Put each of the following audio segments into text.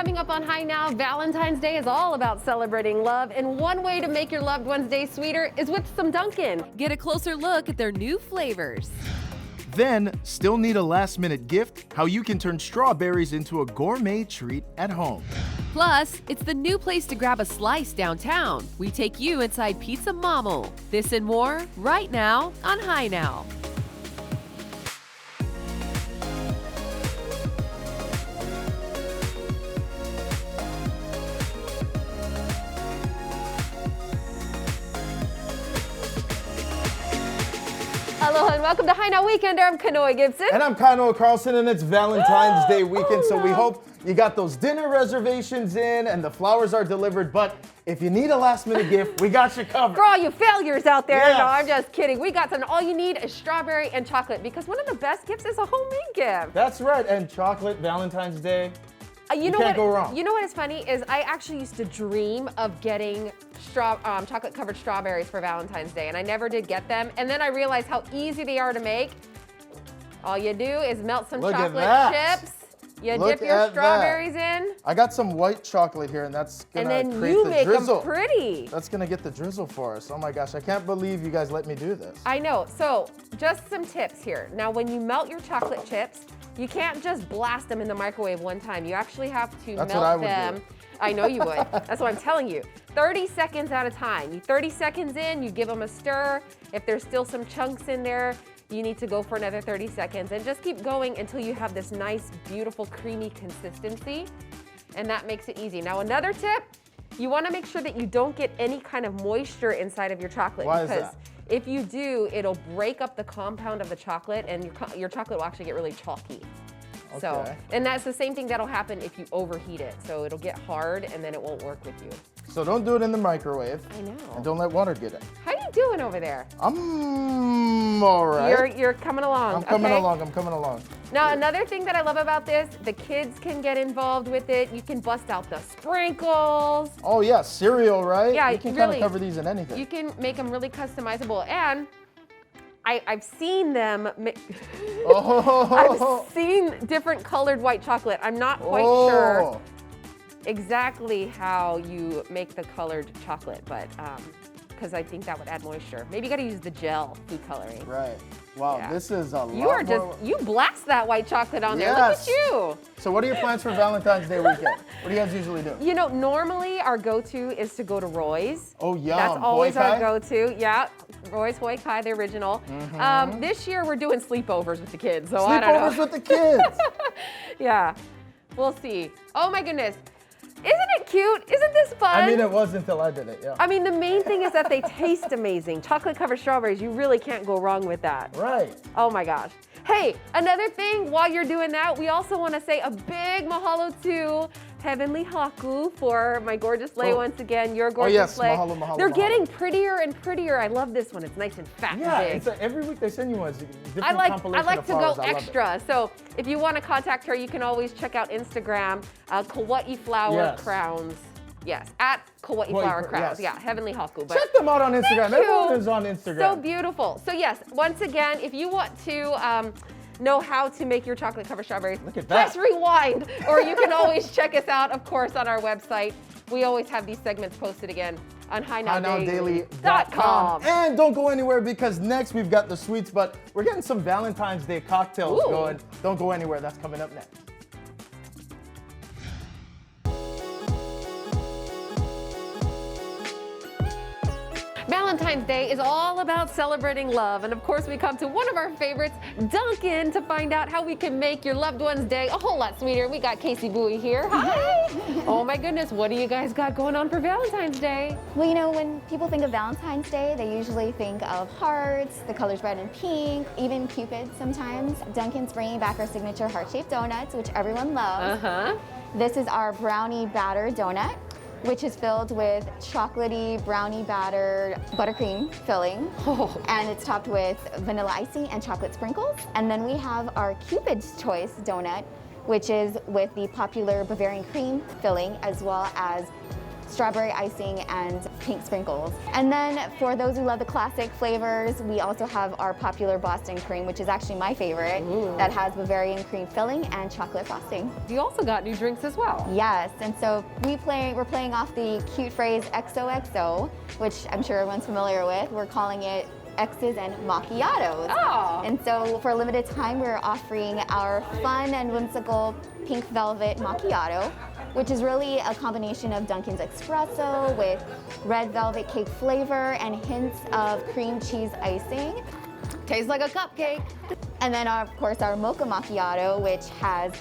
Coming up on High Now, Valentine's Day is all about celebrating love, and one way to make your loved one's day sweeter is with some Dunkin. Get a closer look at their new flavors. Then, still need a last-minute gift? How you can turn strawberries into a gourmet treat at home. Plus, it's the new place to grab a slice downtown. We take you inside Pizza Mamo. This and more right now on High Now. Aloha and welcome to High Now Weekender. I'm Kanoe Gibson. And I'm Kanoe Carlson, and it's Valentine's Day weekend, so we hope you got those dinner reservations in and the flowers are delivered. But if you need a last-minute gift, we got you covered. For all you failures out there, Yes. No, I'm just kidding. We got some. All you need is strawberry and chocolate, because one of the best gifts is a homemade gift. That's right, and chocolate, Valentine's Day. You know can't what, go wrong. You know what is funny is I actually used to dream of getting chocolate-covered strawberries for Valentine's Day, and I never did get them. And then I realized how easy they are to make. All you do is melt some Look at chocolate that. chips. You Look dip your at strawberries in, I got some white chocolate here, and that's and gonna then create you the make drizzle. them pretty. That's gonna get the drizzle for us. Oh my gosh, I can't believe you guys let me do this. I know. So just some tips here. Now, when you melt your chocolate chips, you can't just blast them in the microwave one time. You actually have to That's what I melt would them. do. I know you would. That's what I'm telling you. 30 seconds at a time. 30 seconds in, you give them a stir. If there's still some chunks in there, you need to go for another 30 seconds, and just keep going until you have this nice, beautiful, creamy consistency, and that makes it easy. Now, another tip, you want to make sure that you don't get any kind of moisture inside of your chocolate. Why is because that? if you do, it'll break up the compound of the chocolate, and your chocolate will actually get really chalky. So, Okay. and that's the same thing that'll happen if you overheat it. So it'll get hard, and then it won't work with you. So don't do it in the microwave. I know. And don't let water get it. How you doing over there? I'm all right. You're coming along. I'm coming okay? along. I'm coming along. Now, another thing that I love about this, the kids can get involved with it. You can bust out the sprinkles. Oh yeah, cereal, right? Yeah, you can kind really. of cover these in anything. You can make them really customizable. And I've seen them. Oh. I've seen different colored white chocolate. I'm not quite Oh. sure exactly how you make the colored chocolate, but because I think that would add moisture. Maybe you got to use the gel food coloring. Right. Wow, Yeah. this is a lot You are more. just, you blast that white chocolate on there. Look Yes. at you. So what are your plans for Valentine's Day weekend? What do you guys usually do? You know, normally our go-to is to go to Roy's. Oh, yum. That's always Hoi our Kai? go-to. Yeah, Roy's Hoi Kai, the original. This year we're doing sleepovers with the kids, so I don't know. Sleepovers with the kids. Yeah, we'll see. Oh my goodness. Isn't it cute? Isn't this fun? I mean, it was until I did it, yeah. I mean, the main thing is that they taste amazing. Chocolate-covered strawberries, you really can't go wrong with that. Right. Oh my gosh. Hey, another thing, while you're doing that, we also want to say a big mahalo to Heavenly Haku for my gorgeous lei once again. Your gorgeous yes, lei. mahalo, mahalo, They're mahalo. getting prettier and prettier. I love this one. It's nice and fat Yeah, and big. it's every week they send you one. It's a different I compilation like of to flowers. go I love it. extra. So if you want to contact her, you can always check out Instagram, Kauai Flower Yes. Crowns. Yes, at Kauai Flower Crowns. yes. Yeah, Heavenly Haku. But Check them out on Instagram. Thank Everyone you. is on Instagram. So beautiful. So yes, once again, if you want to know how to make your chocolate covered strawberries, Look at that. press rewind, or you can always check us out, of course, on our website. We always have these segments posted again on HighNowDaily.com. And don't go anywhere, because next we've got the sweets, but we're getting some Valentine's Day cocktails Ooh. going. Don't go anywhere. That's coming up next. Valentine's Day is all about celebrating love, and of course we come to one of our favorites, Dunkin, to find out how we can make your loved one's day a whole lot sweeter. We got Casey Bowie here. Hi! Oh my goodness, what do you guys got going on for Valentine's Day? Well, you know, when people think of Valentine's Day, they usually think of hearts, the colors red and pink, even Cupid sometimes. Dunkin's bringing back our signature heart-shaped donuts, which everyone loves. This is our brownie batter donut, which is filled with chocolatey brownie batter buttercream filling. And it's topped with vanilla icing and chocolate sprinkles. And then we have our Cupid's Choice donut, which is with the popular Bavarian cream filling, as well as strawberry icing and pink sprinkles. And then for those who love the classic flavors, we also have our popular Boston cream, which is actually my favorite, that has Bavarian cream filling and chocolate frosting. You also got new drinks as well. Yes, and so we're playing off the cute phrase XOXO, which I'm sure everyone's familiar with. We're calling it X's and macchiatos. Oh. And so for a limited time, we're offering our fun and whimsical pink velvet macchiato, which is really a combination of Dunkin's espresso with red velvet cake flavor and hints of cream cheese icing. Tastes like a cupcake. And then of course our mocha macchiato, which has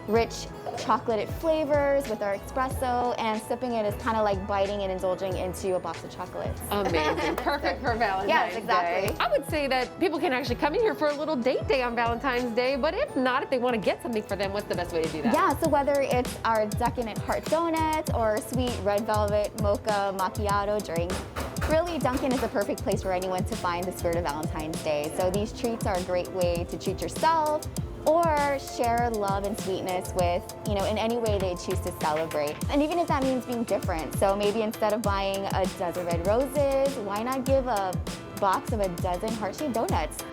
rich chocolated flavors with our espresso, and sipping it is kind of like biting and indulging into a box of chocolates. Amazing. Perfect for Valentine's Yes, exactly. Day. I would say that people can actually come in here for a little date day on Valentine's Day, but if not, if they want to get something for them, what's the best way to do that? Yeah, so whether it's our decadent heart donut or sweet red velvet mocha macchiato drink, really Dunkin' is the perfect place for anyone to find the spirit of Valentine's Day. So these treats are a great way to treat yourself or share love and sweetness with, in any way they choose to celebrate. And even if that means being different. So maybe instead of buying a dozen red roses, why not give a box of a dozen heart-shaped donuts?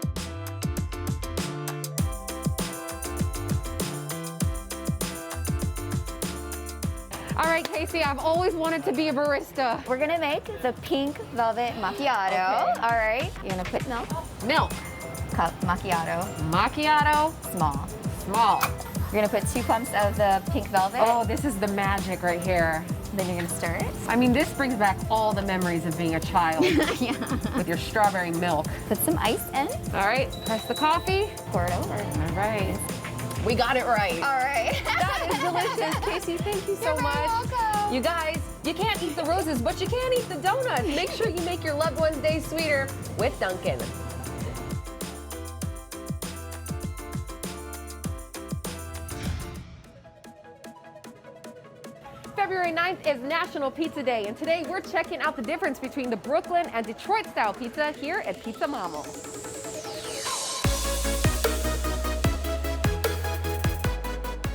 All right, Casey, I've always wanted to be a barista. We're gonna make the pink velvet macchiato. Okay. All right, you're gonna put milk, Milk. cup macchiato, Macchiato. small. Small. You're gonna put 2 pumps of the pink velvet. Oh, this is the magic right here. Then you're gonna stir it. I mean, this brings back all the memories of being a child Yeah. with your strawberry milk. Put some ice in, All right, press the coffee. pour it over. All right. We got it right. All right. That is delicious. Casey, thank you so You're very much. welcome. You guys, you can't eat the roses, but you can eat the donuts. Make sure you make your loved one's day sweeter with Dunkin'. February 9th is National Pizza Day, and today we're checking out the difference between the Brooklyn and Detroit style pizza here at Pizza Mamo.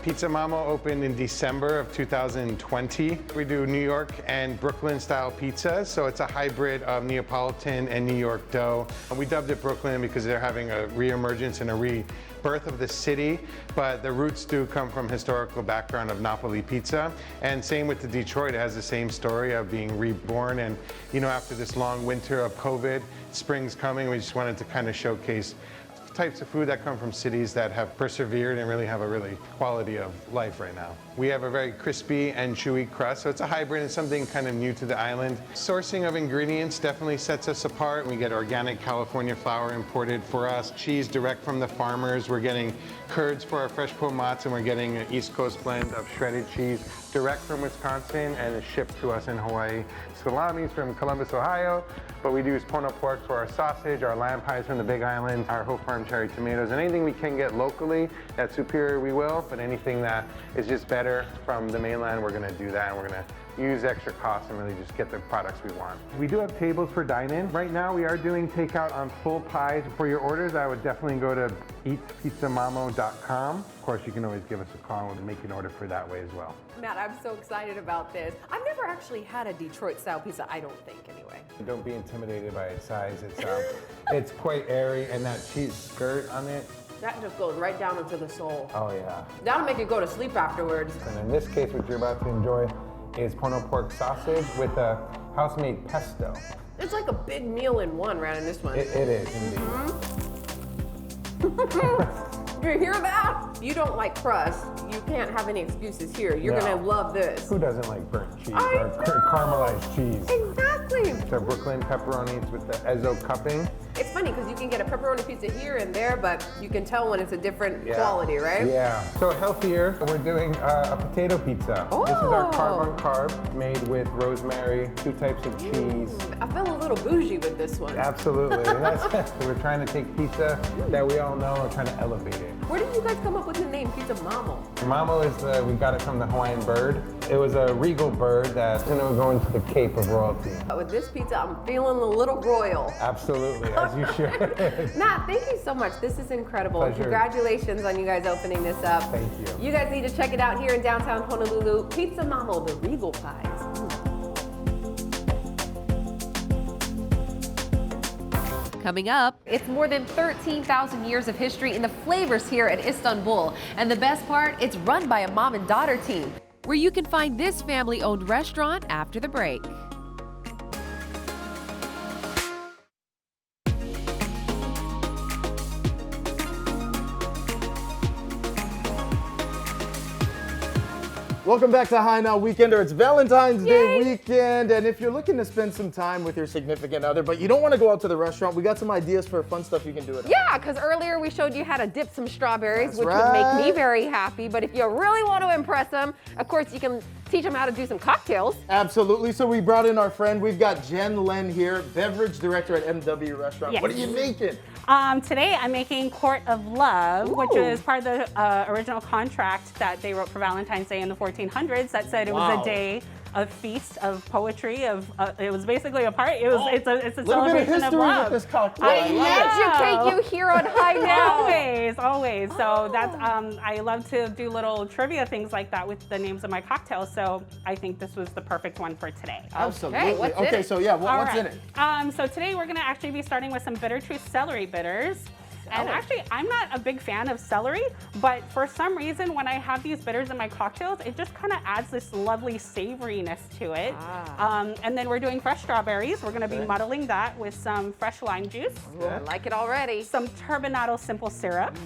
Pizza Mamo opened in December of 2020. We do New York and Brooklyn style pizzas, so it's a hybrid of Neapolitan and New York dough. We dubbed it Brooklyn because they're having a reemergence and a rebirth of the city, but the roots do come from historical background of Napoli pizza. And same with the Detroit, it has the same story of being reborn. And after this long winter of COVID, spring's coming, we just wanted to kind of showcase types of food that come from cities that have persevered and really have a really quality of life right now. We have a very crispy and chewy crust, so it's a hybrid and something kind of new to the island. Sourcing of ingredients definitely sets us apart. We get organic California flour imported for us, cheese direct from the farmers. We're getting curds for our fresh pomats, and we're getting an East Coast blend of shredded cheese direct from Wisconsin and is shipped to us in Hawaii. Salami's from Columbus, Ohio, but we do use Pono pork for our sausage, our lamb pies from the Big Island, our Hope Farm cherry tomatoes, and anything we can get locally that's superior we will, but anything that is just better from the mainland, we're gonna do that, and we're gonna use extra costs and really just get the products we want. We do have tables for dine-in. Right now we are doing takeout on full pies. For your orders, I would definitely go to eatpizzamamo.com. Of course, you can always give us a call and make an order for that way as well. Matt, I'm so excited about this. I've never actually had a Detroit style pizza, I don't think anyway. Don't be intimidated by its size. It's quite airy, and that cheese skirt on it. That just goes right down into the soul. Oh yeah. That'll make you go to sleep afterwards. And in this case, what you're about to enjoy is Pono pork sausage with a house-made pesto. It's like a big meal in one right in this one. It is indeed. Do you hear that? You don't like crust, you can't have any excuses here. You're No. gonna love this. Who doesn't like burnt cheese I or know. caramelized cheese? Exactly. The Brooklyn pepperonis with the Ezzo cupping. It's funny because you can get a pepperoni pizza here and there, but you can tell when it's a different Yeah. quality, right? Yeah. So healthier, we're doing a potato pizza. This is our carb Oh. on carb, made with rosemary, 2 types of cheese. I feel a little bougie with this one. Absolutely. So we're trying to take pizza that we all know and trying to elevate it. Where did you guys come up with the name Pizza Mamo? Mamo is we got it from the Hawaiian bird. It was a regal bird that, going to the Cape of royalty. With this pizza, I'm feeling a little royal. Absolutely, as you should. Matt, thank you so much. This is incredible. Pleasure. Congratulations on you guys opening this up. Thank you. You guys need to check it out here in downtown Honolulu. Pizza Mamo, the Regal Pies. coming up. It's more than 13,000 years of history in the flavors here at Istanbul. And the best part, it's run by a mom and daughter team. Where you can find this family-owned restaurant after the break. Welcome back to High Now Weekender. It's Valentine's Day weekend, and if you're looking to spend some time with your significant other, but you don't want to go out to the restaurant, we got some ideas for fun stuff you can do at home. Yeah, because earlier we showed you how to dip some strawberries, That's which would make me very happy. But if you really want to impress them, of course, you can teach them how to do some cocktails. Absolutely. So we brought in our friend. We've got Jen Len here, beverage director at MW Restaurant. Yes. What are you making? Today I'm making Court of Love, which is part of the original contract that they wrote for Valentine's Day in the 1400s that said it was a day of feast, of poetry, it was basically a party. It's a celebration of love. With this cocktail. I educate you here on High Now. Always. So that's I love to do little trivia things like that with the names of my cocktails. So I think this was the perfect one for today. Absolutely. what's in Okay, it? so yeah, what's in it? So today we're gonna actually be starting with some Bitter Truth celery bitters. And actually, I'm not a big fan of celery, but for some reason, when I have these bitters in my cocktails, it just kind of adds this lovely savoriness to it. And then we're doing fresh strawberries. We're gonna be muddling that with some fresh lime juice. Ooh, I like it already. Some turbinado simple syrup.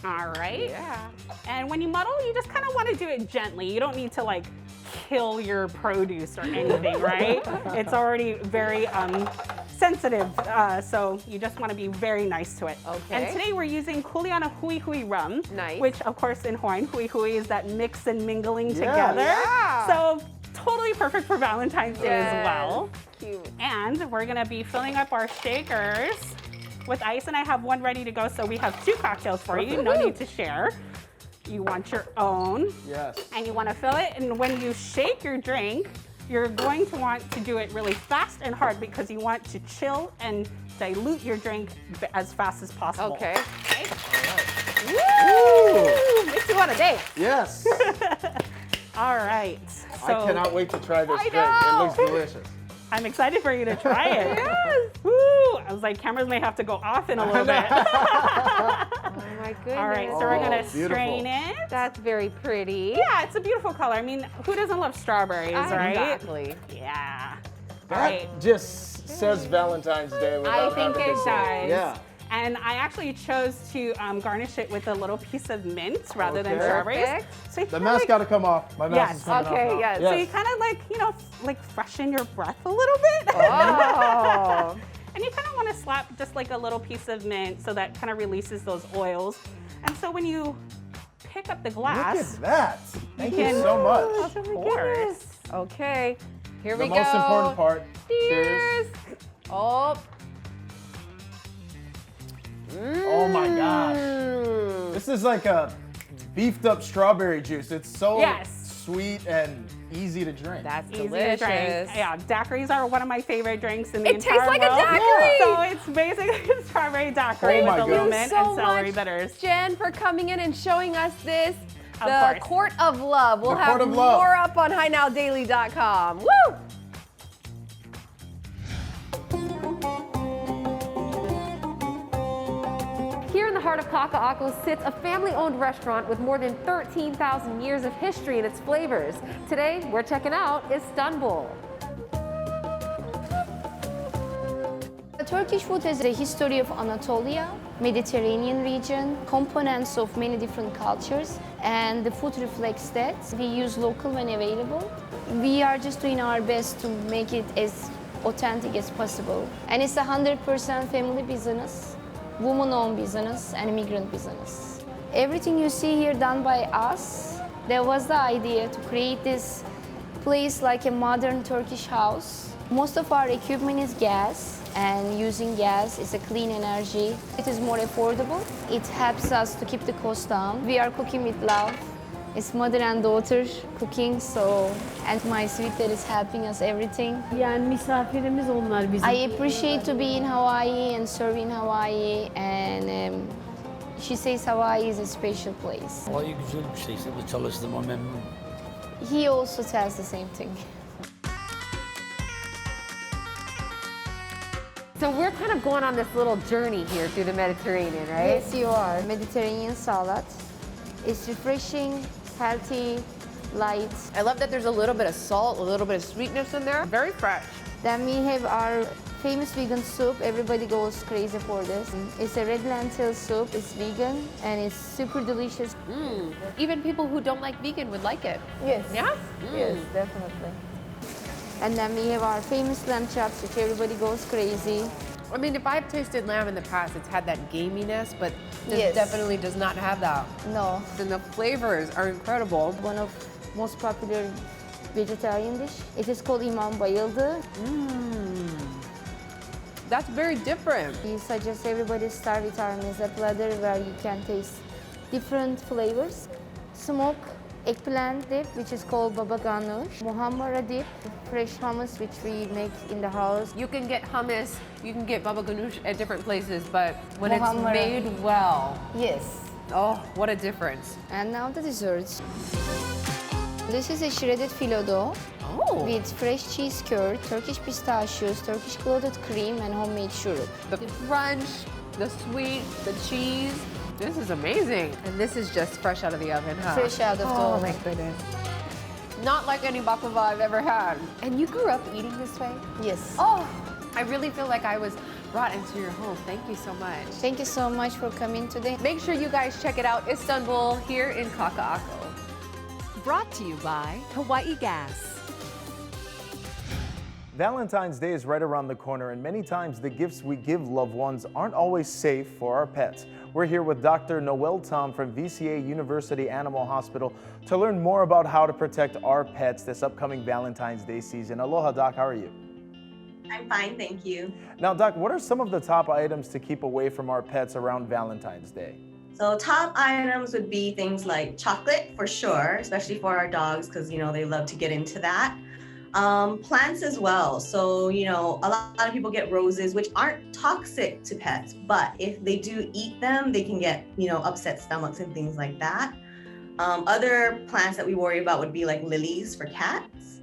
All right. Yeah. And when you muddle, you just kind of want to do it gently. You don't need to like kill your produce or anything, right? It's already very sensitive, so you just want to be very nice to it. Okay. And today we're using Juliana Hui Hui rum, Nice. which of course in Hawaiian, Hui Hui is that mix and mingling together. Yeah. So totally perfect for Valentine's Day as well. Cute. And we're gonna be filling up our shakers with ice, and I have one ready to go, so we have 2 cocktails for you, no need to share. You want your own. Yes. And you want to fill it, and when you shake your drink, you're going to want to do it really fast and hard because you want to chill and dilute your drink as fast as possible. Okay. Ooh. Makes you want to dance. Yes. All right. I cannot wait to try this drink. It know. looks delicious. I'm excited for you to try it. Yes. Woo! I was like, cameras may have to go off in a little bit. Oh my goodness. All right, so we're gonna beautiful. strain it. That's very pretty. Yeah, it's a beautiful color. I mean, who doesn't love strawberries, right? Exactly. Yeah. That All right. just says Valentine's Day without I think having it to say does. Yeah. And I actually chose to garnish it with a little piece of mint rather than Okay. strawberries. Perfect. So you The kinda mask like, got to come off. My mask Yes. is coming Okay, off now. yes. so you kind of like, like freshen your breath a little bit. Oh. And you kind of want to slap just like a little piece of mint so that kind of releases those oils. And so when you pick up the Look glass, at that. Thank you can- so much. of course. Okay. Here The we go. most important part. Cheers. Oh. Oh my gosh. This is like a beefed up strawberry juice. It's so Yes. sweet and easy to drink. That's Easy delicious. to drink. Yeah, daiquiris are one of my favorite drinks in the It entire tastes like a world. daiquiri. So it's basically a strawberry daiquiri Oh my with a little goodness. mint so and celery much, bitters. Jen, for coming in and showing us this. Of The course. Court of Love. We'll The have Court of Love. more up on HighNowDaily.com. Woo! Here in the heart of Kaka'ako sits a family-owned restaurant with more than 13,000 years of history in its flavors. Today, we're checking out Istanbul. Turkish food has a history of Anatolia, Mediterranean region, components of many different cultures, and the food reflects that. We use local when available. We are just doing our best to make it as authentic as possible. And it's a 100% family business, woman-owned business, and immigrant business. Everything you see here done by us, there was the idea to create this place like a modern Turkish house. Most of our equipment is gas, and using gas is a clean energy. It is more affordable. It helps us to keep the cost down. We are cooking with love. It's mother and daughter cooking, so, and my sweet dad is helping us everything. Yani misafirimiz onlar bizim. I appreciate to be in Hawaii and serve in Hawaii, and she says Hawaii is a special place. Hawaii güzel bir şey. Burada çalıştığıma memnun. He also tells the same thing. So we're kind of going on this little journey here through the Mediterranean, right? Yes, you are. Mediterranean salad. It's refreshing, healthy, light. I love that there's a little bit of salt, a little bit of sweetness in there. Very fresh. Then we have our famous vegan soup. Everybody goes crazy for this. It's a red lentil soup. It's vegan and it's super delicious. Even people who don't like vegan would like it. Yes. Yeah? Yes, definitely. And then we have our famous lamb chops, which everybody goes crazy. I mean, if I've tasted lamb in the past, it's had that gaminess, but this Yes. definitely does not have that. No, And the flavors are incredible. one of most popular vegetarian dish. It is called imam bayıldı. That's very different. We suggest everybody start with our meze platter where you can taste different flavors. Smoke eggplant dip, which is called baba ganoush. Muhammara dip, fresh hummus, which we make in the house. You can get hummus, you can get baba ganoush at different places, but when it's Muhammara. made well, Yes. oh, what a difference. And now the desserts. This is a shredded phyllo dough Oh, with fresh cheese curd, Turkish pistachios, Turkish clotted cream, and homemade syrup. the crunch, the sweet, the cheese. This is amazing. And this is just fresh out of the oven, huh? Fresh out of the Oh oven. my goodness. Not like any baklava I've ever had. And you grew up eating this way? Yes. Oh, I really feel like I was brought into your home. Thank you so much. Thank you so much for coming today. Make sure you guys check it out, Istanbul, here in Kaka'ako. Brought to you by Hawaii Gas. Valentine's Day is right around the corner, and many times the gifts we give loved ones aren't always safe for our pets. We're here with Dr. Noelle Tom from VCA University Animal Hospital to learn more about how to protect our pets this upcoming Valentine's Day season. Aloha, Doc. How are you? I'm fine, thank you. Now, Doc, what are some of the top items to keep away from our pets around Valentine's Day? So top items would be things like chocolate for sure, especially for our dogs because, you know, they love to get into that. Plants as well. So, you know, a lot of people get roses, which aren't toxic to pets, but if they do eat them, they can get, you know, upset stomachs and things like that. Other plants that we worry about would be like lilies for cats.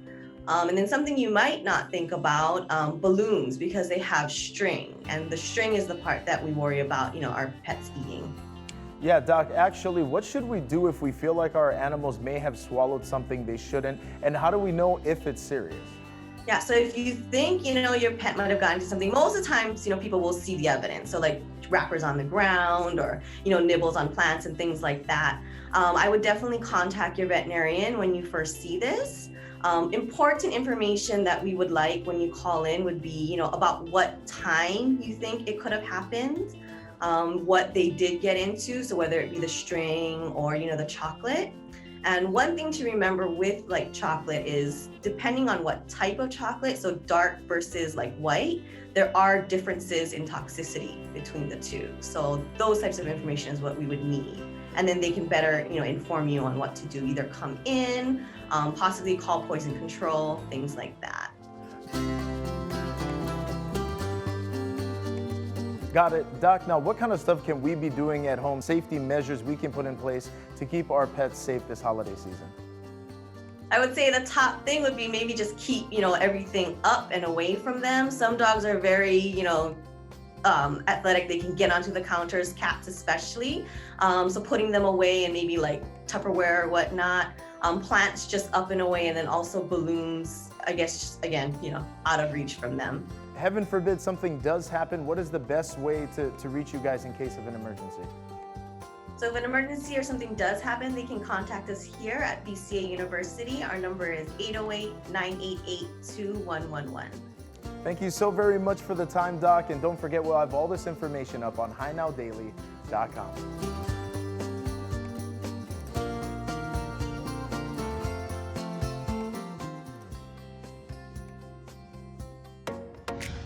And then something you might not think about, balloons, because they have string, and the string is the part that we worry about, you know, our pets eating. Yeah, Doc, actually, what should we do if we feel like our animals may have swallowed something they shouldn't? And how do we know if it's serious? Yeah, so if you think, you know, your pet might have gotten into something, most of the times, you know, people will see the evidence. So like wrappers on the ground or, you know, nibbles on plants and things like that. I would definitely contact your veterinarian when you first see this. Important information that we would like when you call in would be, you know, about what time you think it could have happened. What they did get into, so whether it be the string or, you know, the chocolate. And one thing to remember with like chocolate is depending on what type of chocolate, so dark versus like white, there are differences in toxicity between the two. So those types of information is what we would need. And then they can better, you know, inform you on what to do, either come in, possibly call poison control, things like that. Got it. Doc, now what kind of stuff can we be doing at home, safety measures we can put in place to keep our pets safe this holiday season? I would say the top thing would be maybe just keep, you know, everything up and away from them. Some dogs are very, you know, athletic. They can get onto the counters, cats especially. So putting them away and maybe like Tupperware or whatnot. Plants just up and away, and then also balloons, I guess, just, again, you know, out of reach from them. Heaven forbid something does happen, what is the best way to reach you guys in case of an emergency? So if an emergency or something does happen, they can contact us here at VCA University. Our number is 808-988-2111. Thank you so very much for the time, Doc, and don't forget we'll have all this information up on HiNowDaily.com.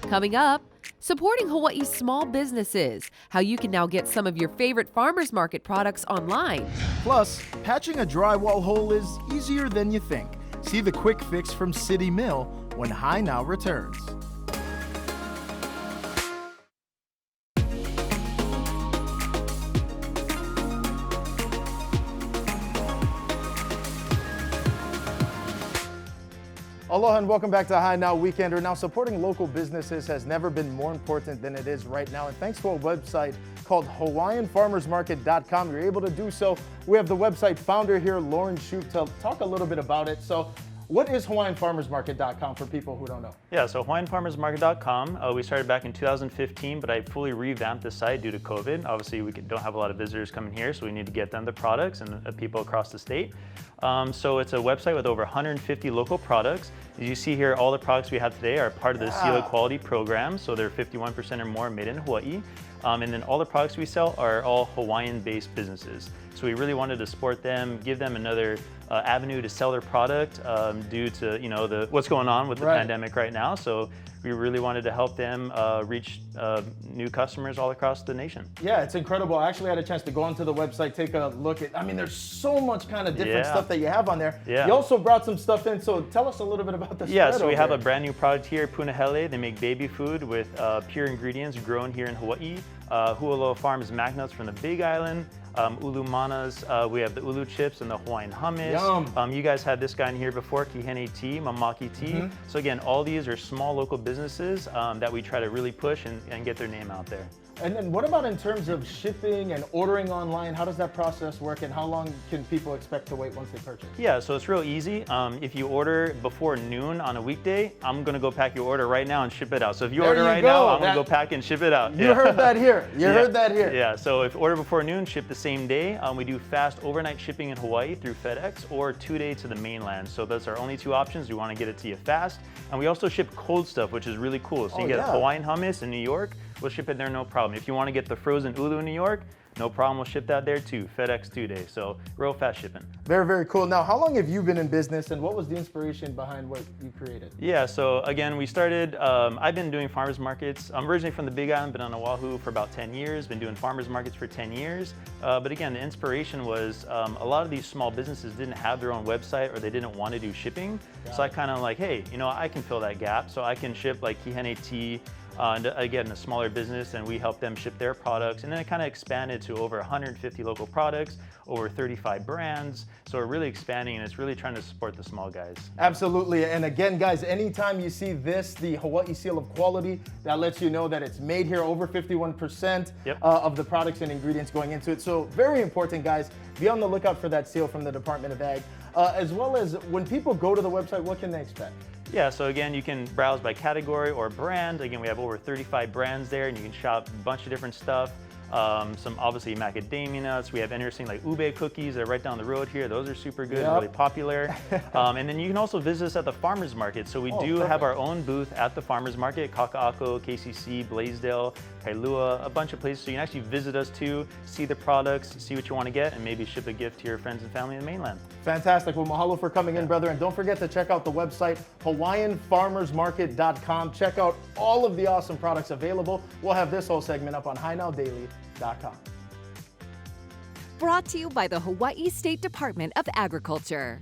Coming up, supporting Hawaii's small businesses, how you can now get some of your favorite farmers market products online. Plus, patching a drywall hole is easier than you think. See the quick fix from City Mill when Hi Now returns. Aloha and welcome back to High Now Weekender. Now, supporting local businesses has never been more important than it is right now. And thanks to a website called HawaiianFarmersMarket.com, you're able to do so. We have the website founder here, Lauren Shoup, to talk a little bit about it. So what is HawaiianFarmersMarket.com for people who don't know? Yeah, so HawaiianFarmersMarket.com, we started back in 2015, but I fully revamped the site due to COVID. Obviously, we don't have a lot of visitors coming here, so we need to get them the products and people across the state. So it's a website with over 150 local products. As you see here, all the products we have today are part of the Seal Equality program, so they're 51% or more made in Hawaii. And then all the products we sell are all Hawaiian-based businesses. So we really wanted to support them, give them another avenue to sell their product due to what's going on with the pandemic right now. So we really wanted to help them reach new customers all across the nation. Yeah, it's incredible. I actually had a chance to go onto the website, take a look at, I mean, there's so much kind of different stuff that you have on there. Yeah. You also brought some stuff in, so tell us a little bit about the Yeah, so we have a brand new product here, Punahele. They make baby food with pure ingredients grown here in Hawaii. Hualoa Farms mac nuts from the Big Island. Ulu Manas, we have the ulu chips and the Hawaiian hummus. You guys had this guy in here before, Kihene tea, Mamaki tea. So again, all these are small local businesses that we try to really push and get their name out there. And then what about in terms of shipping and ordering online? How does that process work and how long can people expect to wait once they purchase? Yeah, so it's real easy. If you order before noon on a weekday, I'm gonna go pack your order right now and ship it out. So if you order right now, I'm gonna go pack and ship it out. You heard that here. You heard that here. Yeah, so if order before noon, ship the same day. We do fast overnight shipping in Hawaii through FedEx or 2-day to the mainland. So those are only two options. We wanna get it to you fast. And we also ship cold stuff, which is really cool. So you get Hawaiian hummus in New York, we'll ship it there, no problem. If you want to get the frozen ulu in New York, no problem, we'll ship that there too. FedEx 2-day, so real fast shipping. Very, very cool. Now, how long have you been in business and what was the inspiration behind what you created? Yeah, so again, we started, I've been doing farmers markets. I'm originally from the Big Island, been on Oahu for about 10 years, been doing farmers markets for 10 years. But again, the inspiration was a lot of these small businesses didn't have their own website or they didn't want to do shipping. So I kind of like, hey, I can fill that gap. So I can ship like Kihene tea, and again, a smaller business, and we help them ship their products. And then it kind of expanded to over 150 local products, over 35 brands. So we're really expanding, and it's really trying to support the small guys. Absolutely. And again, guys, anytime you see this, the Hawaii Seal of Quality, that lets you know that it's made here, over 51% of the products and ingredients going into it. So very important, guys. Be on the lookout for that seal from the Department of Ag. As well as when people go to the website, what can they expect? Yeah, so again, you can browse by category or brand. Again, we have over 35 brands there, and you can shop a bunch of different stuff. Some obviously macadamia nuts. We have interesting like ube cookies that are right down the road here. Those are super good, really popular. And then you can also visit us at the farmers market. So we do have our own booth at the farmers market, Kaka'ako, KCC, Blaisdell, Kailua, a bunch of places. So you can actually visit us too, see the products, see what you want to get, and maybe ship a gift to your friends and family in the mainland. Fantastic. Well, mahalo for coming in, brother. And don't forget to check out the website, HawaiianFarmersMarket.com. Check out all of the awesome products available. We'll have this whole segment up on HighNowDaily.com. Brought to you by the Hawaii State Department of Agriculture.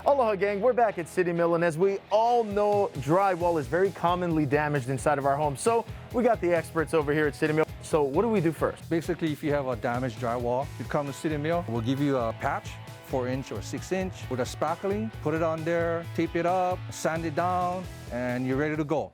Aloha, gang. We're back at City Mill, and as we all know, drywall is very commonly damaged inside of our homes. So we got the experts over here at City Mill. So what do we do first? Basically, if you have a damaged drywall, you come to City Mill. We'll give you a patch, 4-inch or 6-inch, with a spackling. Put it on there, tape it up, sand it down, and you're ready to go.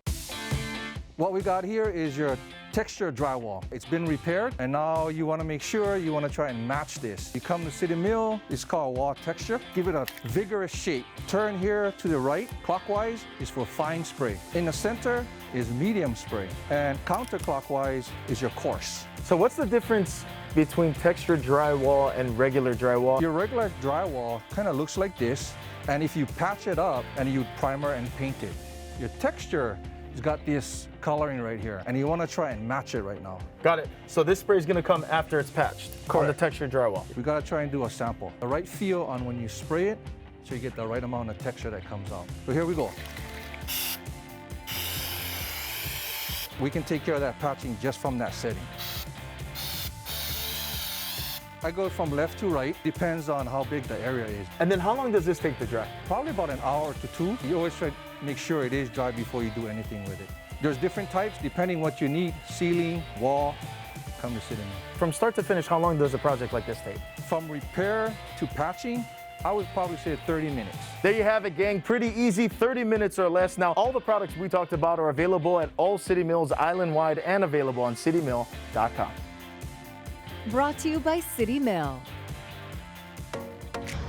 What we got here is your texture drywall. It's been repaired, and now you want to make sure you want to try and match this. You come to City Mill, it's called wall texture. Give it a vigorous shape. Turn here to the right, clockwise is for fine spray. In the center is medium spray, and counterclockwise is your coarse. So what's the difference between textured drywall and regular drywall? Your regular drywall kind of looks like this, and if you patch it up and you primer and paint it, your texture has got this coloring right here, and you want to try and match it right now. Got it. So this spray is going to come after it's patched on the textured drywall. We got to try and do a sample. The right feel on when you spray it, so you get the right amount of texture that comes out. So here we go. We can take care of that patching just from that setting. I go from left to right, depends on how big the area is. And then how long does this take to dry? Probably about an hour to 2. You always try to make sure it is dry before you do anything with it. There's different types depending what you need, ceiling, wall. come to City Mill. From start to finish, how long does a project like this take? From repair to patching, I would probably say 30 minutes. There you have it, gang. Pretty easy, 30 minutes or less. Now, all the products we talked about are available at all City Mills island-wide and available on citymill.com. Brought to you by City Mill.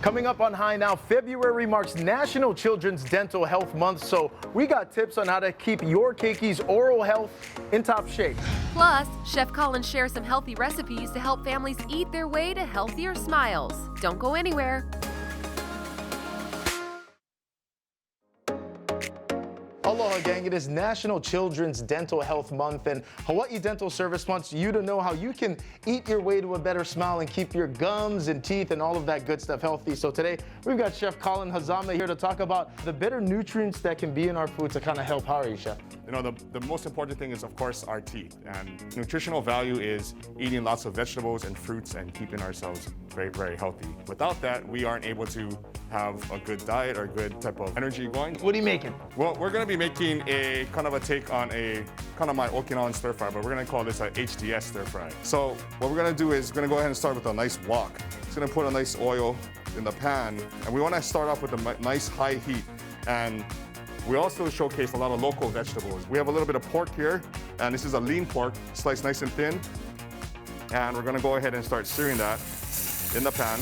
Coming up on High Now, February marks National Children's Dental Health Month, so we got tips on how to keep your keki's oral health in top shape. Plus, Chef Colin shares some healthy recipes to help families eat their way to healthier smiles. Don't go anywhere. Aloha, gang. It is National Children's Dental Health Month, and Hawaii Dental Service wants you to know how you can eat your way to a better smile and keep your gums and teeth and all of that good stuff healthy. So today, we've got Chef Colin Hazama here to talk about the better nutrients that can be in our food to kind of help. How are you, Chef? You know, the most important thing is, of course, our teeth. And nutritional value is eating lots of vegetables and fruits and keeping ourselves very, very healthy. Without that, we aren't able to have a good diet or a good type of energy going. What are you making? Well, we're going to be making a kind of a take on a kind of my Okinawan stir fry, but we're going to call this a HDS stir fry. So what we're going to do is we're going to go ahead and start with a nice wok. It's going to put a nice oil in the pan, and we want to start off with a nice high heat. And we also showcase a lot of local vegetables. We have a little bit of pork here, and this is a lean pork, sliced nice and thin. And we're gonna go ahead and start searing that in the pan.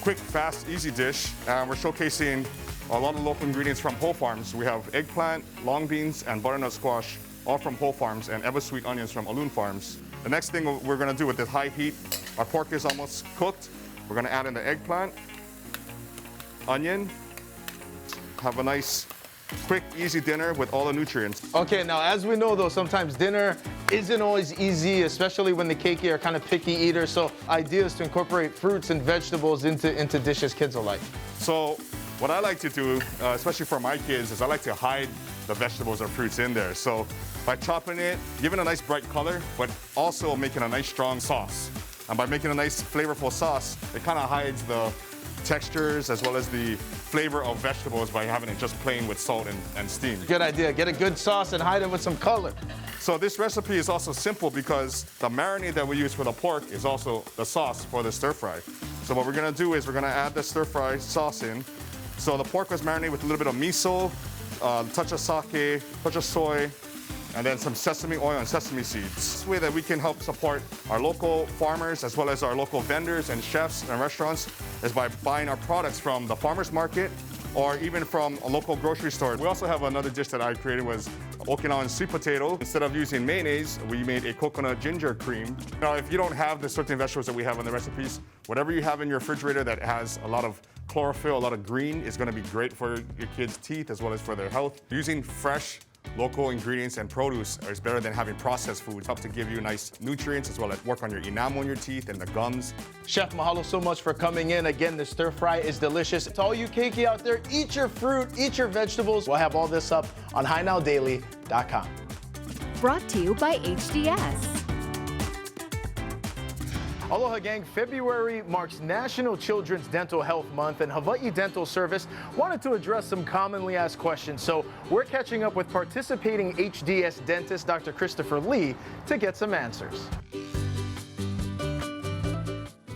Quick, fast, easy dish. And we're showcasing a lot of local ingredients from Whole Farms. We have eggplant, long beans, and butternut squash, all from Whole Farms, and ever-sweet onions from Aloon Farms. The next thing we're gonna do with this high heat, our pork is almost cooked. We're gonna add in the eggplant, onion, have a nice, quick, easy dinner with all the nutrients. Okay, now as we know though, sometimes dinner isn't always easy, especially when the keiki are kind of picky eaters. So ideas to incorporate fruits and vegetables into dishes kids will like. So what I like to do, especially for my kids, is I like to hide the vegetables or fruits in there. So by chopping it, giving a nice bright color, but also making a nice strong sauce. And by making a nice flavorful sauce, it kind of hides the textures as well as the flavor of vegetables by having it just plain with salt and steam. Good idea. Get a good sauce and hide it with some color. So this recipe is also simple because the marinade that we use for the pork is also the sauce for the stir fry. So what we're gonna do is we're gonna add the stir fry sauce in. So the pork was marinated with a little bit of miso, a touch of sake, touch of soy, and then some sesame oil and sesame seeds. This way that we can help support our local farmers as well as our local vendors and chefs and restaurants is by buying our products from the farmer's market or even from a local grocery store. We also have another dish that I created was Okinawan sweet potato. Instead of using mayonnaise, we made a coconut ginger cream. Now, if you don't have the certain vegetables that we have in the recipes, whatever you have in your refrigerator that has a lot of chlorophyll, a lot of green is gonna be great for your kids' teeth as well as for their health. Using fresh local ingredients and produce is better than having processed foods. Help to give you nice nutrients as well as work on your enamel in your teeth and the gums. Chef, mahalo so much for coming in. Again, the stir fry is delicious. To all you keiki out there, eat your fruit, eat your vegetables. We'll have all this up on HighNowDaily.com. Brought to you by HDS. Aloha, gang. February marks National Children's Dental Health Month, and Hawaii Dental Service wanted to address some commonly asked questions. So we're catching up with participating HDS dentist, Dr. Christopher Lee, to get some answers.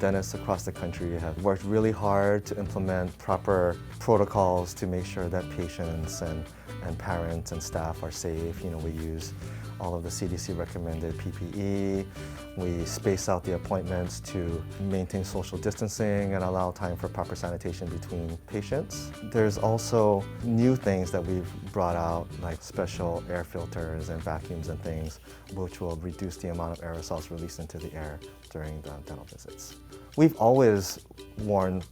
Dentists across the country have worked really hard to implement proper protocols to make sure that patients and parents and staff are safe. You know, we use all of the CDC recommended PPE. We space out the appointments to maintain social distancing and allow time for proper sanitation between patients. There's also new things that we've brought out, like special air filters and vacuums and things, which will reduce the amount of aerosols released into the air during the dental visits. We've always worn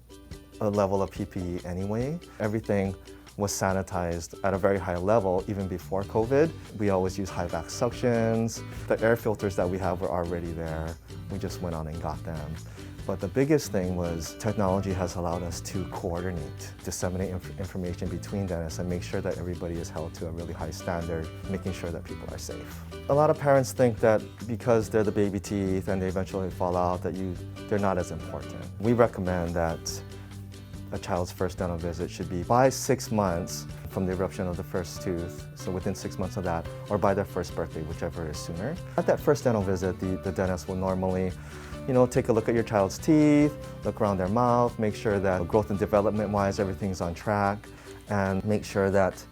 a level of PPE anyway. Everything was sanitized at a very high level even before COVID. We always use high vac suctions. The air filters that we have were already there. We just went on and got them. But the biggest thing was technology has allowed us to coordinate, disseminate information between dentists and make sure that everybody is held to a really high standard, making sure that people are safe. A lot of parents think that because they're the baby teeth and they eventually fall out, that they're not as important. We recommend that a child's first dental visit should be by 6 months from the eruption of the first tooth, so within 6 months of that, or by their first birthday, whichever is sooner. At that first dental visit, the dentist will normally take a look at your child's teeth, look around their mouth, make sure that growth and development-wise everything's on track, and make sure that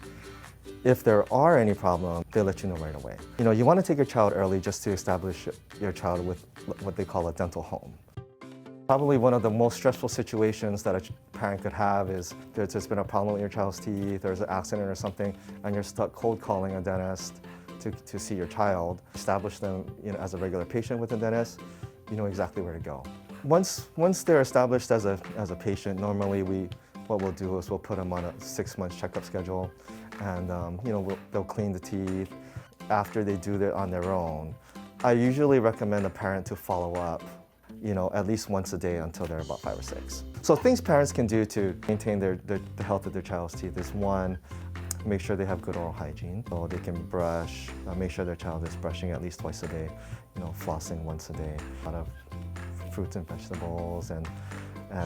if there are any problems, they'll let you know right away. You want to take your child early just to establish your child with what they call a dental home. Probably one of the most stressful situations that a parent could have is there's been a problem with your child's teeth, there's an accident or something, and you're stuck cold calling a dentist to see your child. Establish them as a regular patient with a dentist, you know exactly where to go. Once they're established as a patient, normally what we'll do is we'll put them on a 6-month checkup schedule, and they'll clean the teeth. After they do that on their own, I usually recommend a parent to follow up at least once a day until they're about 5 or 6. So things parents can do to maintain the health of their child's teeth is, one, make sure they have good oral hygiene. So they can brush, make sure their child is brushing at least twice a day, flossing once a day. A lot of fruits and vegetables and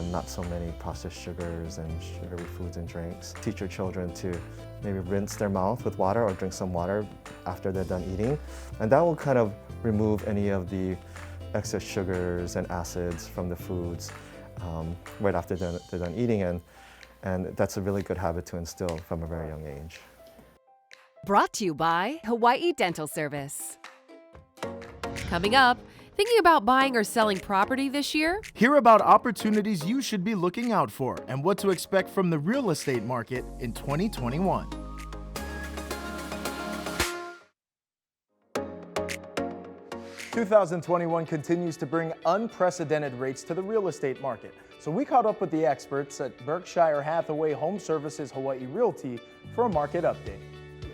not so many processed sugars and sugary foods and drinks. Teach your children to maybe rinse their mouth with water or drink some water after they're done eating. And that will kind of remove any of the excess sugars and acids from the foods right after they're done eating, and that's a really good habit to instill from a very young age. Brought to you by Hawaii Dental Service. Coming up, thinking about buying or selling property this year? Hear about opportunities you should be looking out for and what to expect from the real estate market in 2021. 2021 continues to bring unprecedented rates to the real estate market. So we caught up with the experts at Berkshire Hathaway Home Services Hawaii Realty for a market update.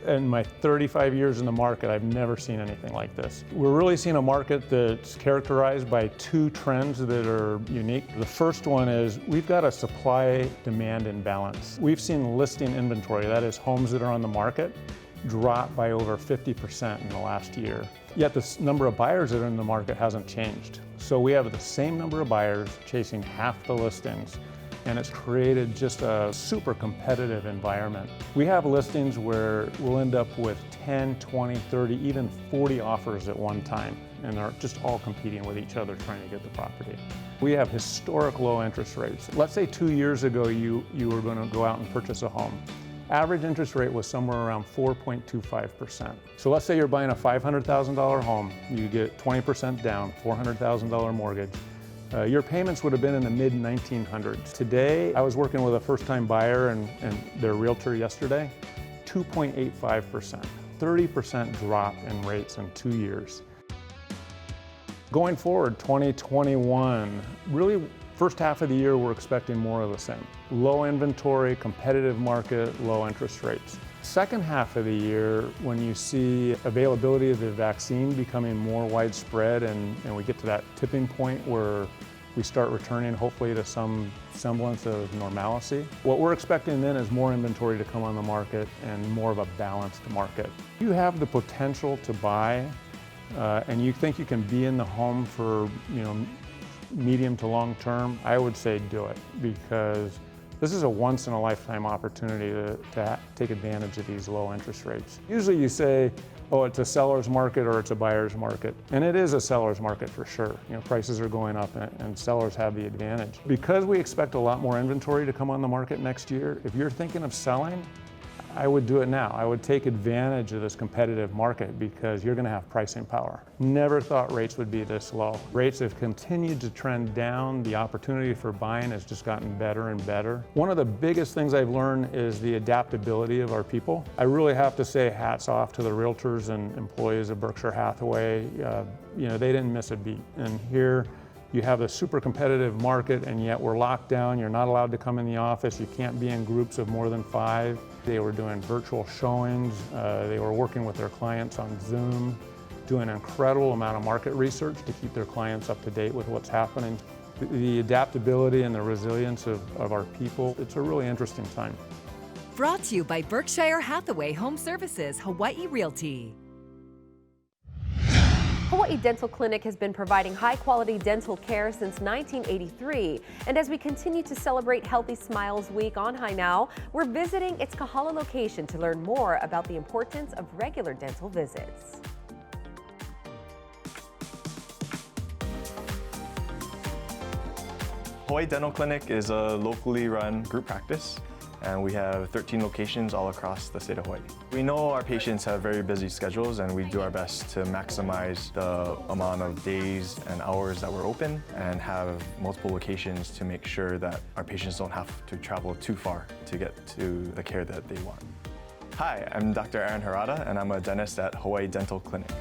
In my 35 years in the market, I've never seen anything like this. We're really seeing a market that's characterized by 2 trends that are unique. The first one is we've got a supply-demand imbalance. We've seen listing inventory, that is homes that are on the market, drop by over 50% in the last year. Yet the number of buyers that are in the market hasn't changed. So we have the same number of buyers chasing half the listings, and it's created just a super competitive environment. We have listings where we'll end up with 10, 20, 30, even 40 offers at one time, and they're just all competing with each other trying to get the property. We have historic low interest rates. Let's say 2 years ago you were going to go out and purchase a home. Average interest rate was somewhere around 4.25%. So let's say you're buying a $500,000 home, you get 20% down, $400,000 mortgage. Your payments would have been in the mid-1900s. Today, I was working with a first-time buyer and their realtor yesterday, 2.85%, 30% drop in rates in 2 years. Going forward, 2021, really first half of the year, we're expecting more of the same. Low inventory, competitive market, low interest rates. Second half of the year, when you see availability of the vaccine becoming more widespread and we get to that tipping point where we start returning hopefully to some semblance of normalcy. What we're expecting then is more inventory to come on the market and more of a balanced market. You have the potential to buy and you think you can be in the home for medium to long term, I would say do it, because this is a once in a lifetime opportunity to take advantage of these low interest rates. Usually you say, oh, it's a seller's market or it's a buyer's market. And it is a seller's market for sure. Prices are going up and sellers have the advantage. Because we expect a lot more inventory to come on the market next year, if you're thinking of selling, I would do it now. I would take advantage of this competitive market because you're going to have pricing power. Never thought rates would be this low. Rates have continued to trend down. The opportunity for buying has just gotten better and better. One of the biggest things I've learned is the adaptability of our people. I really have to say hats off to the realtors and employees of Berkshire Hathaway. They didn't miss a beat. And here, you have a super competitive market and yet we're locked down. You're not allowed to come in the office. You can't be in groups of more than 5. They were doing virtual showings. They were working with their clients on Zoom, doing an incredible amount of market research to keep their clients up to date with what's happening. The adaptability and the resilience of our people, it's a really interesting time. Brought to you by Berkshire Hathaway Home Services Hawaii Realty. Hawaii Dental Clinic has been providing high-quality dental care since 1983. And as we continue to celebrate Healthy Smiles Week on High Now, we're visiting its Kahala location to learn more about the importance of regular dental visits. Hawaii Dental Clinic is a locally run group practice, and we have 13 locations all across the state of Hawaii. We know our patients have very busy schedules, and we do our best to maximize the amount of days and hours that we're open and have multiple locations to make sure that our patients don't have to travel too far to get to the care that they want. Hi, I'm Dr. Aaron Harada, and I'm a dentist at Hawaii Dental Clinic.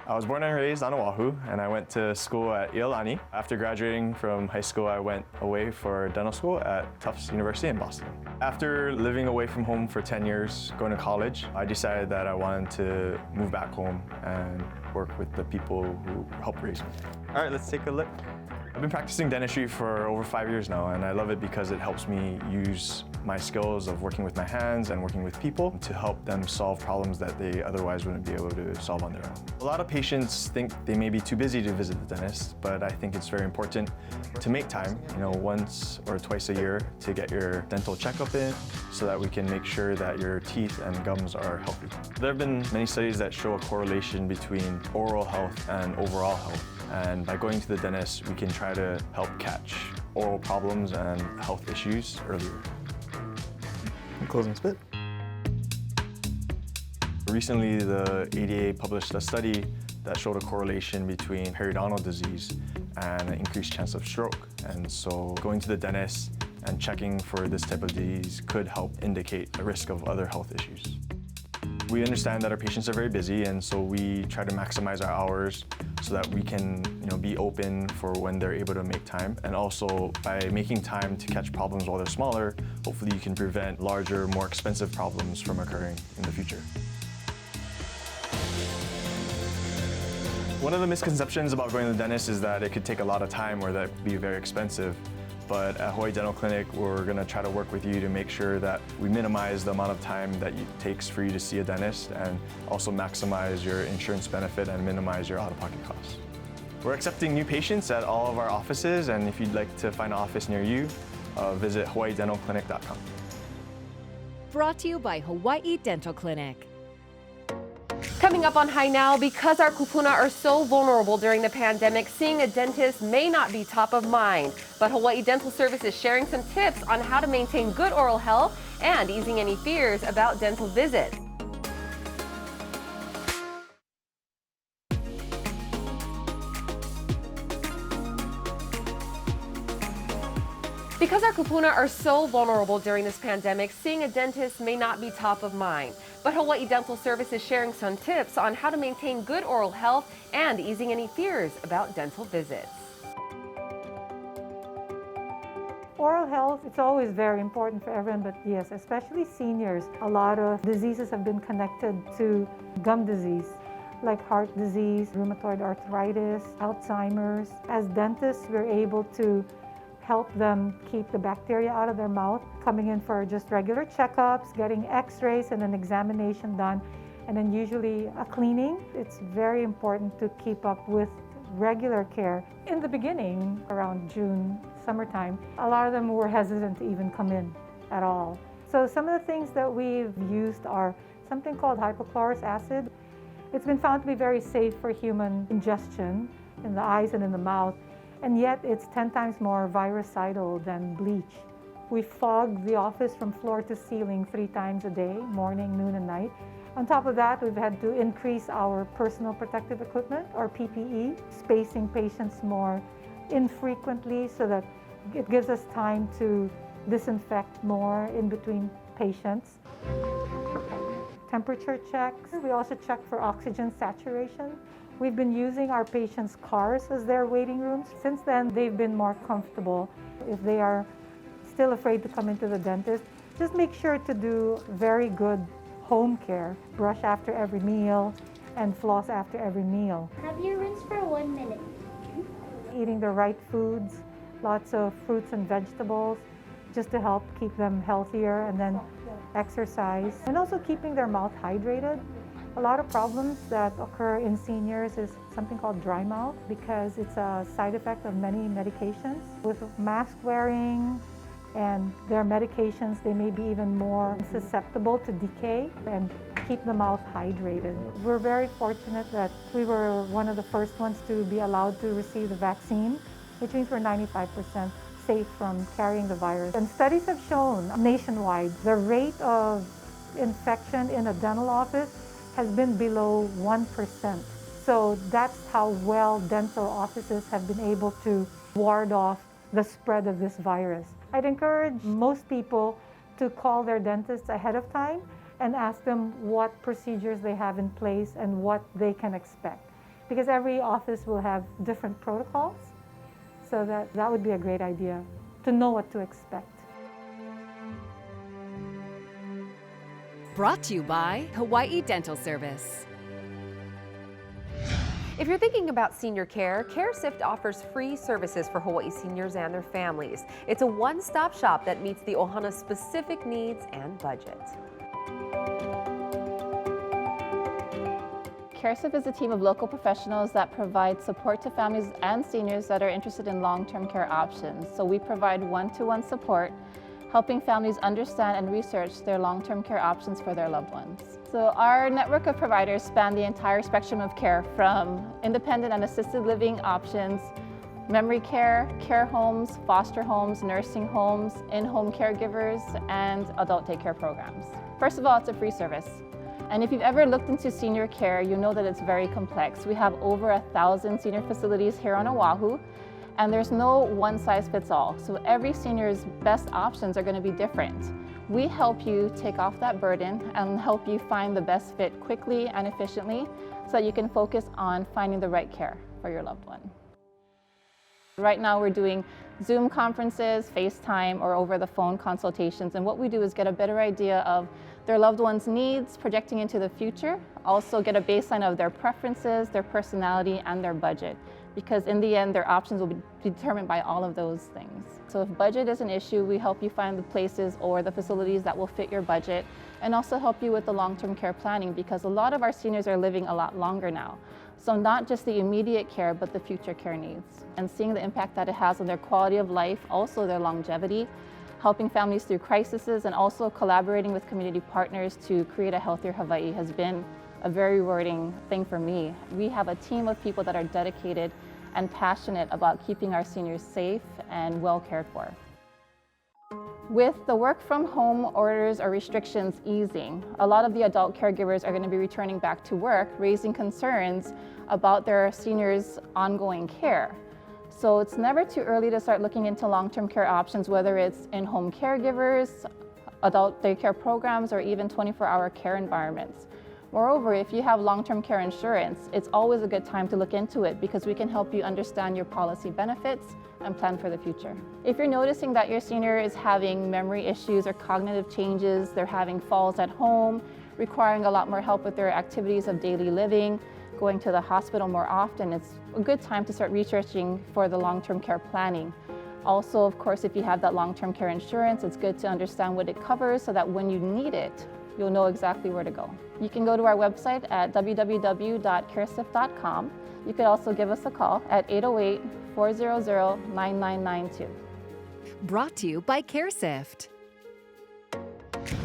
I was born and raised on Oahu, and I went to school at Iolani. After graduating from high school, I went away for dental school at Tufts University in Boston. After living away from home for 10 years, going to college, I decided that I wanted to move back home and work with the people who helped raise me. All right, let's take a look. I've been practicing dentistry for over 5 years now, and I love it because it helps me use my skills of working with my hands and working with people to help them solve problems that they otherwise wouldn't be able to solve on their own. A lot of patients think they may be too busy to visit the dentist, but I think it's very important to make time, once or twice a year to get your dental checkup in so that we can make sure that your teeth and gums are healthy. There have been many studies that show a correlation between oral health and overall health. And by going to the dentist, we can try to help catch oral problems and health issues earlier. Closing spit. Recently, the ADA published a study that showed a correlation between periodontal disease and an increased chance of stroke. And so going to the dentist and checking for this type of disease could help indicate a risk of other health issues. We understand that our patients are very busy, and so we try to maximize our hours so that we can be open for when they're able to make time. And also, by making time to catch problems while they're smaller, hopefully you can prevent larger, more expensive problems from occurring in the future. One of the misconceptions about going to the dentist is that it could take a lot of time or that it could be very expensive. But at Hawaii Dental Clinic, we're going to try to work with you to make sure that we minimize the amount of time that it takes for you to see a dentist and also maximize your insurance benefit and minimize your out-of-pocket costs. We're accepting new patients at all of our offices, and if you'd like to find an office near you, visit hawaiidentalclinic.com. Brought to you by Hawaii Dental Clinic. Coming up on High Now, because our kupuna are so vulnerable during the pandemic, seeing a dentist may not be top of mind. But Hawaii Dental Service is sharing some tips on how to maintain good oral health and easing any fears about dental visits. Because our kupuna are so vulnerable during this pandemic, seeing a dentist may not be top of mind. But Hawaii Dental Service is sharing some tips on how to maintain good oral health and easing any fears about dental visits. Oral health, it's always very important for everyone, but yes, especially seniors. A lot of diseases have been connected to gum disease, like heart disease, rheumatoid arthritis, Alzheimer's. As dentists, we're able to help them keep the bacteria out of their mouth, coming in for just regular checkups, getting x-rays and an examination done, and then usually a cleaning. It's very important to keep up with regular care. In the beginning, around June, summertime, a lot of them were hesitant to even come in at all. So some of the things that we've used are something called hypochlorous acid. It's been found to be very safe for human ingestion in the eyes and in the mouth, and yet it's 10 times more virucidal than bleach. We fog the office from floor to ceiling 3 times a day, morning, noon, and night. On top of that, we've had to increase our personal protective equipment, or PPE, spacing patients more infrequently so that it gives us time to disinfect more in between patients. Temperature checks. We also check for oxygen saturation. We've been using our patients' cars as their waiting rooms. Since then, they've been more comfortable. If they are still afraid to come into the dentist, just make sure to do very good home care. Brush after every meal and floss after every meal. Have your rinse for 1 minute. Eating the right foods, lots of fruits and vegetables, just to help keep them healthier, and then exercise. And also keeping their mouth hydrated. A lot of problems that occur in seniors is something called dry mouth because it's a side effect of many medications. With mask wearing and their medications, they may be even more susceptible to decay and keep the mouth hydrated. We're very fortunate that we were one of the first ones to be allowed to receive the vaccine, which means we're 95% safe from carrying the virus. And studies have shown nationwide the rate of infection in a dental office has been below 1%. So that's how well dental offices have been able to ward off the spread of this virus. I'd encourage most people to call their dentists ahead of time and ask them what procedures they have in place and what they can expect. Because every office will have different protocols, so that would be a great idea to know what to expect. Brought to you by Hawaii Dental Service. If you're thinking about senior care, CareSift offers free services for Hawaii seniors and their families. It's a one-stop shop that meets the Ohana's specific needs and budget. CareSift is a team of local professionals that provide support to families and seniors that are interested in long-term care options. So we provide one-to-one support, helping families understand and research their long-term care options for their loved ones. So our network of providers span the entire spectrum of care, from independent and assisted living options, memory care, care homes, foster homes, nursing homes, in-home caregivers, and adult daycare programs. First of all, it's a free service. And if you've ever looked into senior care, you know that it's very complex. We have over 1,000 senior facilities here on Oahu, and there's no one-size-fits-all. So every senior's best options are going to be different. We help you take off that burden and help you find the best fit quickly and efficiently so that you can focus on finding the right care for your loved one. Right now we're doing Zoom conferences, FaceTime, or over the phone consultations, and what we do is get a better idea of their loved one's needs projecting into the future, also get a baseline of their preferences, their personality, and their budget, because in the end their options will be determined by all of those things. So if budget is an issue, we help you find the places or the facilities that will fit your budget, and also help you with the long-term care planning, because a lot of our seniors are living a lot longer now. So not just the immediate care, but the future care needs. And seeing the impact that it has on their quality of life, also their longevity, helping families through crises, and also collaborating with community partners to create a healthier Hawaii has been a very rewarding thing for me. We have a team of people that are dedicated and passionate about keeping our seniors safe and well cared for. With the work from home orders or restrictions easing, a lot of the adult caregivers are going to be returning back to work, raising concerns about their seniors' ongoing care. So it's never too early to start looking into long-term care options, whether it's in-home caregivers, adult daycare programs, or even 24-hour care environments. Moreover, if you have long-term care insurance, it's always a good time to look into it, because we can help you understand your policy benefits and plan for the future. If you're noticing that your senior is having memory issues or cognitive changes, they're having falls at home, requiring a lot more help with their activities of daily living, going to the hospital more often, it's a good time to start researching for the long-term care planning. Also, of course, if you have that long-term care insurance, it's good to understand what it covers so that when you need it, you'll know exactly where to go. You can go to our website at www.caresift.com. You could also give us a call at 808-400-9992. Brought to you by CareSift.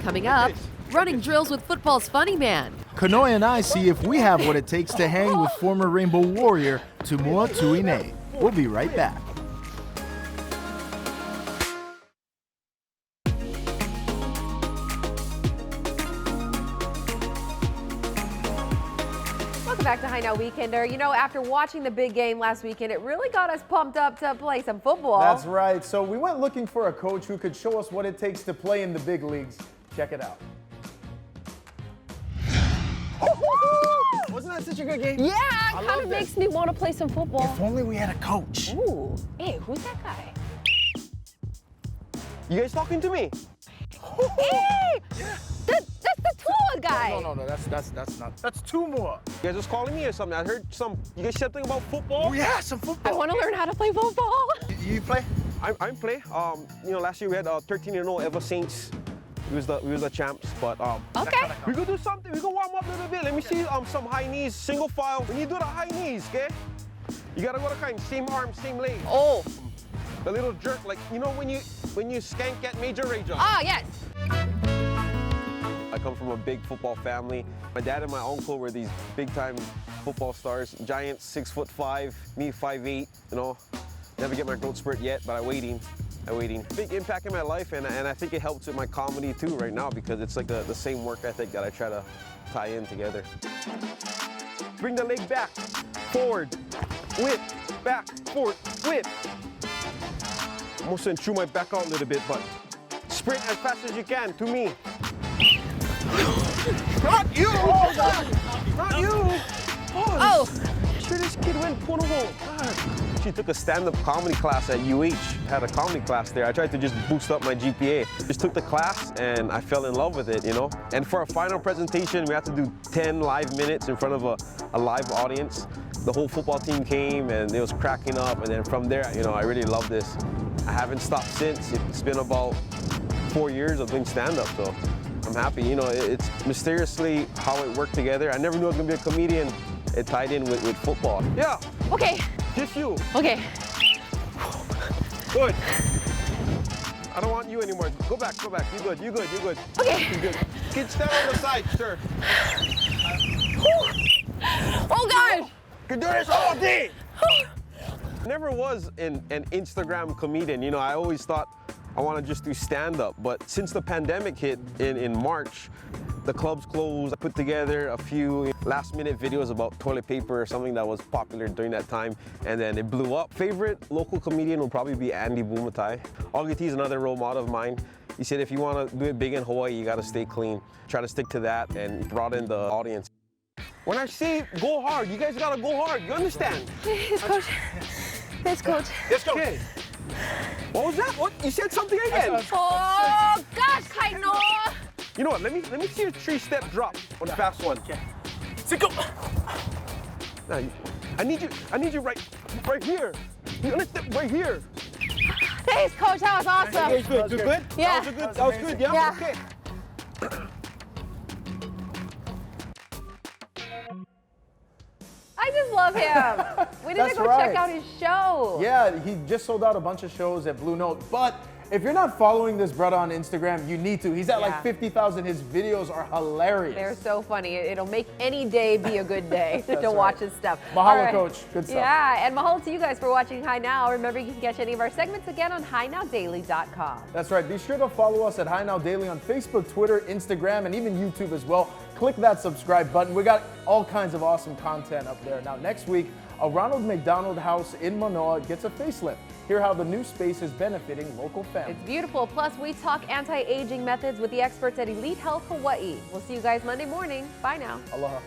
Coming up, running drills with football's funny man. Kanoe and I see if we have what it takes to hang with former Rainbow Warrior Tumua Tuine. We'll be right back. Welcome back to High Now Weekender. You know, after watching the big game last weekend, it really got us pumped up to play some football. That's right. So we went looking for a coach who could show us what it takes to play in the big leagues. Check it out. Wasn't that such a good game? Yeah, it kind of makes me want to play some football. If only we had a coach. Ooh, hey, who's that guy? You guys talking to me? Hey, that's the Tua guy. No, that's not. That's two more. You guys was calling me or something? I heard you guys said something about football. Oh, yeah, some football. I want to learn how to play football. You play? I play. You know, last year we had 13-0 Ever Saints We was the champs, but Okay. we could do something. We could warm up a little bit. Let me see some high knees, single file. When you do the high knees, okay? You gotta go to kind, same arm, same leg. Oh. The little jerk, like you know when you skank at Major Ray John. Ah, yes. I come from a big football family. My dad and my uncle were these big-time football stars. Giants, 6'5", me 5'8". You know, never get my growth spurt yet, but I'm waiting. Big impact in my life, and I think it helps with my comedy too right now because it's like the same work ethic that I try to tie in together. Bring the leg back, forward, whip, back, forward, whip. Almost gonna chew my back out a little bit, but sprint as fast as you can to me. Not you! Oh, God. Not you! Oh! Sure, this kid went put-a-hole. God. She took a stand-up comedy class at UH. Had a comedy class there. I tried to just boost up my GPA. Just took the class and I fell in love with it, you know? And for a final presentation, we had to do 10 live minutes in front of a live audience. The whole football team came and it was cracking up. And then from there, you know, I really love this. I haven't stopped since. It's been about 4 years of doing stand-up, so I'm happy. You know, it's mysteriously how it worked together. I never knew I was gonna be a comedian. It tied in with football. Yeah. Okay. Just you. Okay. Good. I don't want you anymore. Go back. You good. Okay. You good. Kid, stand on the side, sir. Oh, gosh. Can do this all day. Never was an Instagram comedian. You know, I always thought I want to just do stand-up. But since the pandemic hit in March, the clubs closed. I put together a few last-minute videos about toilet paper or something that was popular during that time, and then it blew up. Favorite local comedian will probably be Andy Bumatai. Augie T is another role model of mine. He said if you want to do it big in Hawaii, you got to stay clean. Try to stick to that and brought in the audience. When I say go hard, you guys got to go hard. You understand? Yes, coach. Yes, coach. Let's go. Okay. What was that? What? You said something again. Oh, gosh, Kaino. You know what? Let me see your 3-step drop on the fast one. Okay. Go. Now, I need you right here. You understand? Right here. Thanks, coach. That was awesome. Okay, good. Good? Yeah. That was good. Yeah. Yeah. Okay. I just love him. We need to That's go right. check out his show. Yeah, he just sold out a bunch of shows at Blue Note. But if you're not following this brother on Instagram, you need to. He's at like 50,000. His videos are hilarious. They're so funny. It'll make any day be a good day to watch his stuff. Mahalo, All right. Coach. Good stuff. Yeah, and mahalo to you guys for watching Hi Now. Remember, you can catch any of our segments again on HiNowDaily.com. That's right. Be sure to follow us at Hi Now Daily on Facebook, Twitter, Instagram, and even YouTube as well. Click that subscribe button. We got all kinds of awesome content up there. Now, next week, a Ronald McDonald House in Manoa gets a facelift. Hear how the new space is benefiting local families. It's beautiful. Plus, we talk anti-aging methods with the experts at Elite Health Hawaii. We'll see you guys Monday morning. Bye now. Aloha.